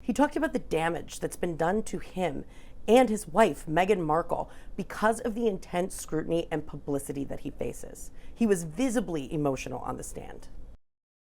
He talked about the damage that's been done to him and his wife, Meghan Markle, because of the intense scrutiny and publicity that he faces. He was visibly emotional on the stand.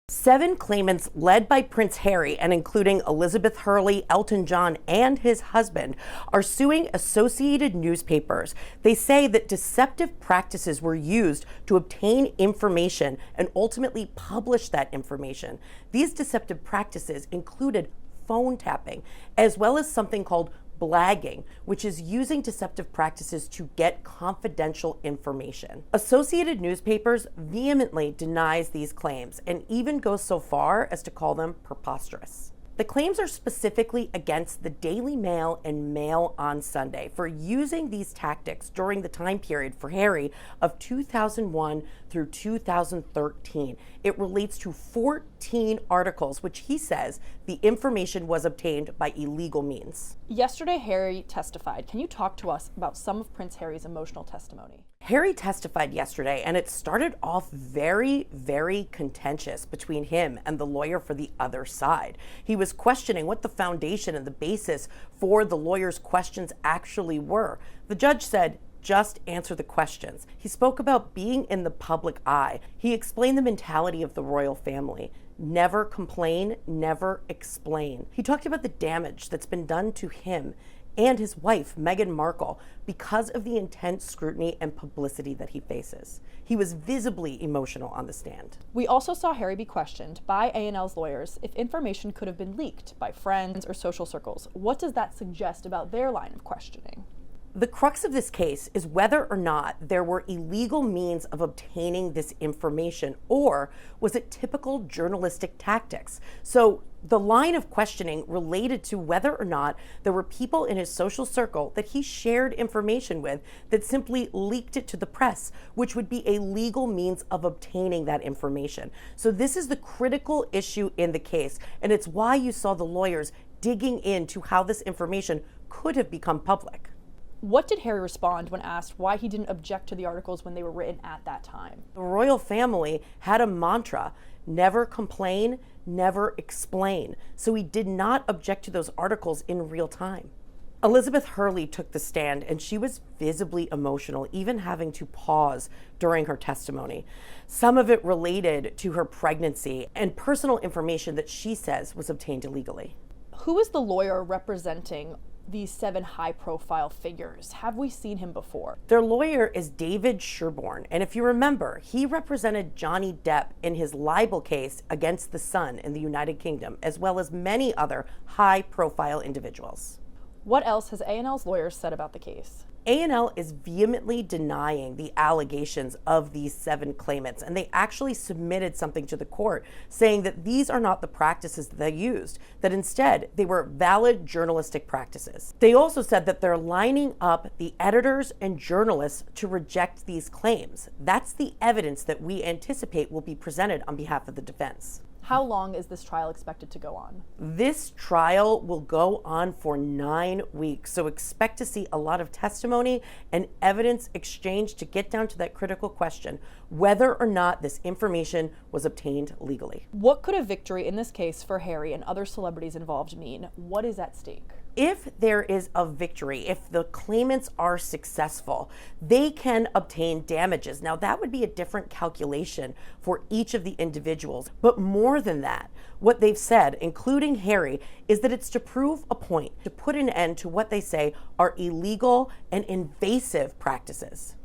7 claimants led by Prince Harry and including Elizabeth Hurley, Elton John, and his husband are suing Associated Newspapers. They say that deceptive practices were used to obtain information and ultimately publish that information. These deceptive practices included phone tapping, as well as something called blagging, which is using deceptive practices to get confidential information. Associated Newspapers vehemently denies these claims and even goes so far as to call them preposterous. The claims are specifically against the Daily Mail and Mail on Sunday for using these tactics during the time period for Harry of 2001 through 2013. It relates to 14 articles, which he says the information was obtained by illegal means. Yesterday, Harry testified. Can you talk to us about some of Prince Harry's emotional testimony? Harry testified yesterday, and it started off very, very contentious between him and the lawyer for the other side. He was questioning what the foundation and the basis for the lawyer's questions actually were. The judge said, just answer the questions. He spoke about being in the public eye. He explained the mentality of the royal family. Never complain, never explain. He talked about the damage that's been done to him and his wife, Meghan Markle, because of the intense scrutiny and publicity that he faces. He was visibly emotional on the stand. We also saw Harry be questioned by A&L's lawyers if information could have been leaked by friends or social circles. What does that suggest about their line of questioning? The crux of this case is whether or not there were illegal means of obtaining this information, or was it typical journalistic tactics? So the line of questioning related to whether or not there were people in his social circle that he shared information with that simply leaked it to the press, which would be a legal means of obtaining that information. So this is the critical issue in the case, and it's why you saw the lawyers digging into how this information could have become public. What did Harry respond when asked why he didn't object to the articles when they were written at that time? The royal family had a mantra: never complain, never explain. So he did not object to those articles in real time. Elizabeth Hurley took the stand, and she was visibly emotional, even having to pause during her testimony. Some of it related to her pregnancy and personal information that she says was obtained illegally. Who is the lawyer representing these 7 high-profile figures? Have we seen him before? Their lawyer is David Sherborne, and if you remember, he represented Johnny Depp in his libel case against The Sun in the United Kingdom, as well as many other high-profile individuals. What else has A&L's lawyers said about the case? A&L is vehemently denying the allegations of these 7 claimants, and they actually submitted something to the court saying that these are not the practices that they used, that instead they were valid journalistic practices. They also said that they're lining up the editors and journalists to reject these claims. That's the evidence that we anticipate will be presented on behalf of the defense. How long is this trial expected to go on? This trial will go on for 9 weeks, so expect to see a lot of testimony and evidence exchanged to get down to that critical question, whether or not this information was obtained legally. What could a victory in this case for Harry and other celebrities involved mean? What is at stake? If there is a victory, if the claimants are successful, they can obtain damages. Now, that would be a different calculation for each of the individuals. But more than that, what they've said, including Harry, is that it's to prove a point, to put an end to what they say are illegal and invasive practices.